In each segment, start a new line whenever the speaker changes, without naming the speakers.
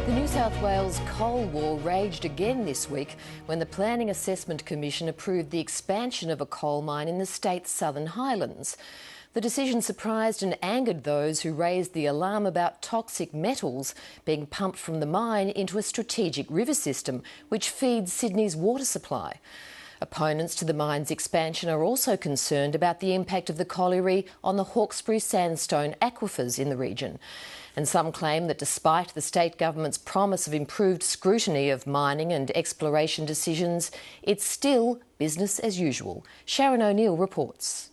The New South Wales coal war raged again this week when the Planning Assessment Commission approved the expansion of a coal mine in the state's southern highlands. The decision surprised and angered those who raised the alarm about toxic metals being pumped from the mine into a strategic river system which feeds Sydney's water supply. Opponents to the mine's expansion are also concerned about the impact of the colliery on the Hawkesbury sandstone aquifers in the region. And some claim that despite the state government's promise of improved scrutiny of mining and exploration decisions, it's still business as usual. Sharon O'Neill reports.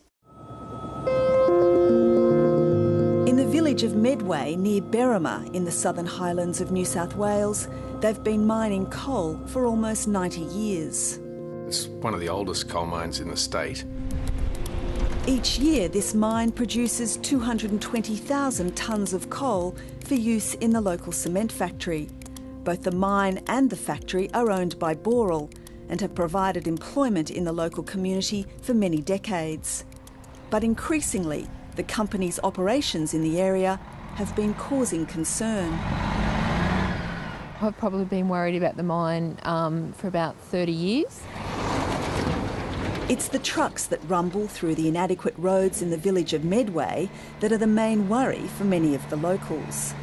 In the village of Medway near Berrima in the southern highlands of New South Wales, they've been mining coal for almost 90 years.
It's one of the oldest coal mines in the state.
Each year, this mine produces 220,000 tonnes of coal for use in the local cement factory. Both the mine and the factory are owned by Boral and have provided employment in the local community for many decades. But increasingly, the company's operations in the area have been causing concern.
I've probably been worried about the mine for about 30 years.
It's the trucks that rumble through the inadequate roads in the village of Medway that are the main worry for many of the locals.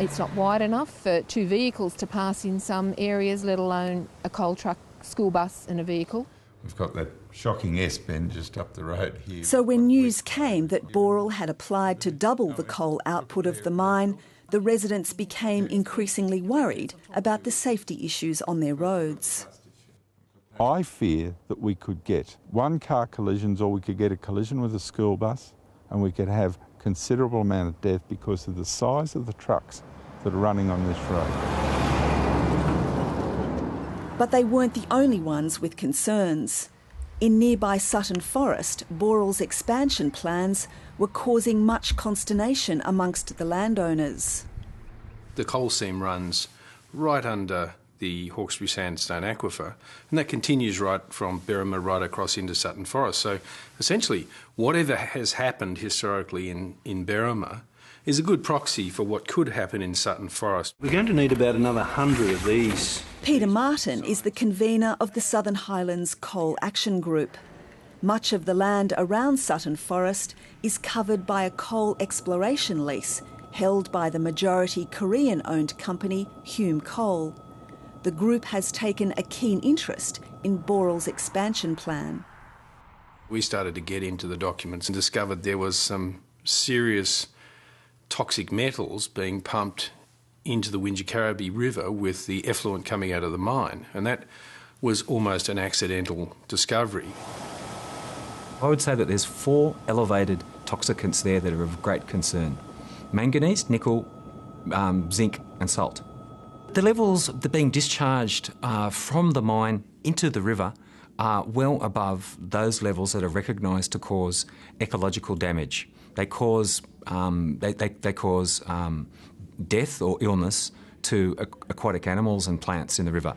It's not wide enough for two vehicles to pass in some areas, let alone a coal truck, school bus and a vehicle.
We've got that shocking S-bend just up the road here.
So when news came that Boral had applied to double the coal output of the mine, the residents became increasingly worried about the safety issues on their roads.
I fear that we could get one-car collisions, or we could get a collision with a school bus, and we could have considerable amount of death because of the size of the trucks that are running on this road.
But they weren't the only ones with concerns. In nearby Sutton Forest, Boral's expansion plans were causing much consternation amongst the landowners.
The coal seam runs right under the Hawkesbury sandstone aquifer, and that continues right from Berrima right across into Sutton Forest. So essentially, whatever has happened historically in Berrima is a good proxy for what could happen in Sutton Forest.
We're going to need about another 100 of these.
Peter Martin is the convener of the Southern Highlands Coal Action Group. Much of the land around Sutton Forest is covered by a coal exploration lease held by the majority Korean-owned company Hume Coal. The group has taken a keen interest in Boral's expansion plan.
We started to get into the documents and discovered there was some serious toxic metals being pumped into the Wingecarribee River with the effluent coming out of the mine, and that was almost an accidental discovery.
I would say that there's 4 elevated toxicants there that are of great concern: manganese, nickel, zinc and salt. The levels that are being discharged from the mine into the river are well above those levels that are recognised to cause ecological damage. They cause death or illness to aquatic animals and plants in the river.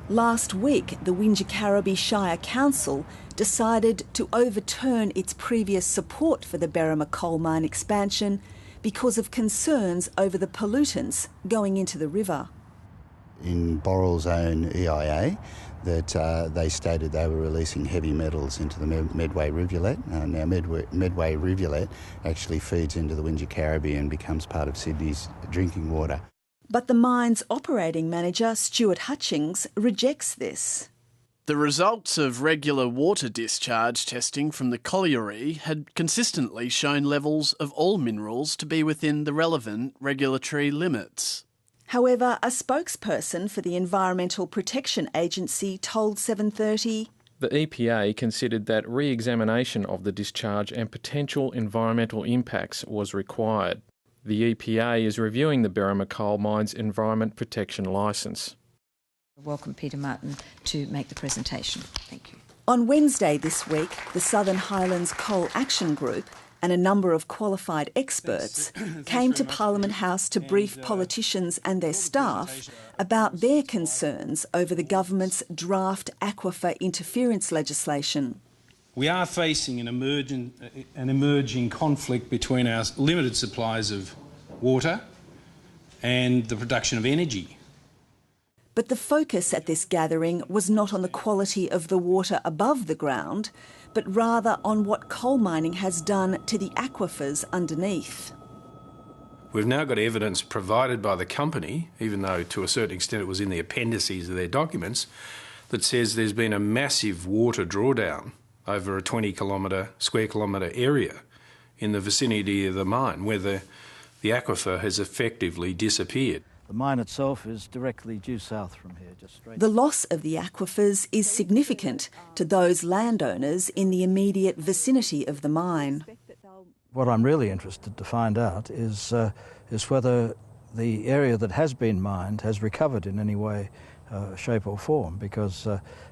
Last week, the Wingecarribee Shire Council decided to overturn its previous support for the Berrima coal mine expansion because of concerns over the pollutants going into the river.
In Boral's own EIA, that they stated they were releasing heavy metals into the Medway rivulet. Now Medway rivulet actually feeds into the Wingecarribee and becomes part of Sydney's drinking water.
But the mine's operating manager, Stuart Hutchings, rejects this.
The results of regular water discharge testing from the colliery had consistently shown levels of all minerals to be within the relevant regulatory limits.
However, a spokesperson for the Environmental Protection Agency told 7:30...
The EPA considered that re-examination of the discharge and potential environmental impacts was required. The EPA is reviewing the Berrima coal mine's Environment Protection Licence.
Welcome Peter Martin to make the presentation. Thank you.
On Wednesday this week, the Southern Highlands Coal Action Group and a number of qualified experts came to Parliament House to brief politicians and their staff about their concerns over the government's draft aquifer interference legislation.
We are facing an emerging conflict between our limited supplies of water and the production of energy.
But the focus at this gathering was not on the quality of the water above the ground, but rather on what coal mining has done to the aquifers underneath.
We've now got evidence provided by the company, even though to a certain extent it was in the appendices of their documents, that says there's been a massive water drawdown over a 20 square kilometre area in the vicinity of the mine, where the aquifer has effectively disappeared.
The mine itself is directly due south from here, just straight.
The loss of the aquifers is significant to those landowners in the immediate vicinity of the mine.
What I'm really interested to find out is whether the area that has been mined has recovered in any way, shape or form, because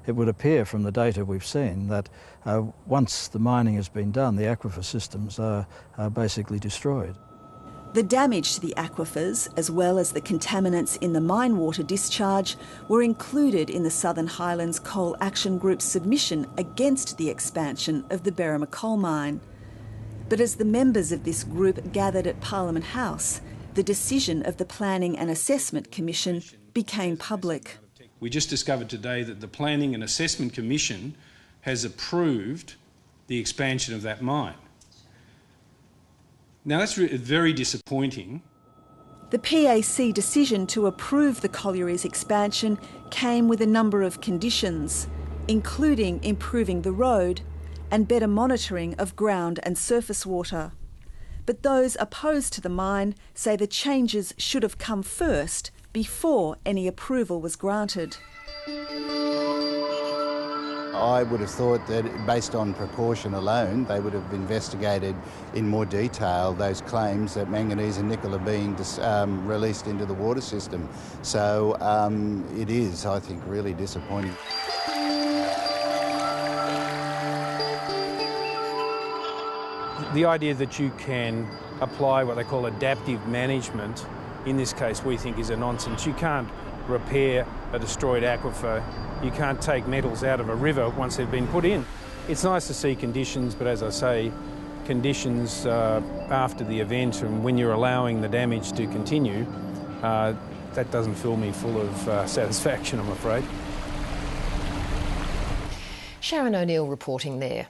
it would appear from the data we've seen that once the mining has been done, the aquifer systems are basically destroyed.
The damage to the aquifers, as well as the contaminants in the mine water discharge, were included in the Southern Highlands Coal Action Group's submission against the expansion of the Berrima coal mine. But as the members of this group gathered at Parliament House, the decision of the Planning and Assessment Commission became public.
We just discovered today that the Planning and Assessment Commission has approved the expansion of that mine. Now that's very disappointing.
The PAC decision to approve the colliery's expansion came with a number of conditions, including improving the road and better monitoring of ground and surface water. But those opposed to the mine say the changes should have come first before any approval was granted.
I would have thought that based on precaution alone, they would have investigated in more detail those claims that manganese and nickel are being released into the water system. So it is, I think, really disappointing.
The idea that you can apply what they call adaptive management, in this case we think is a nonsense. You can't repair a destroyed aquifer. You can't take metals out of a river once they've been put in. It's nice to see conditions, but as I say, conditions after the event and when you're allowing the damage to continue, that doesn't fill me full of satisfaction, I'm afraid.
Sharon O'Neill reporting there.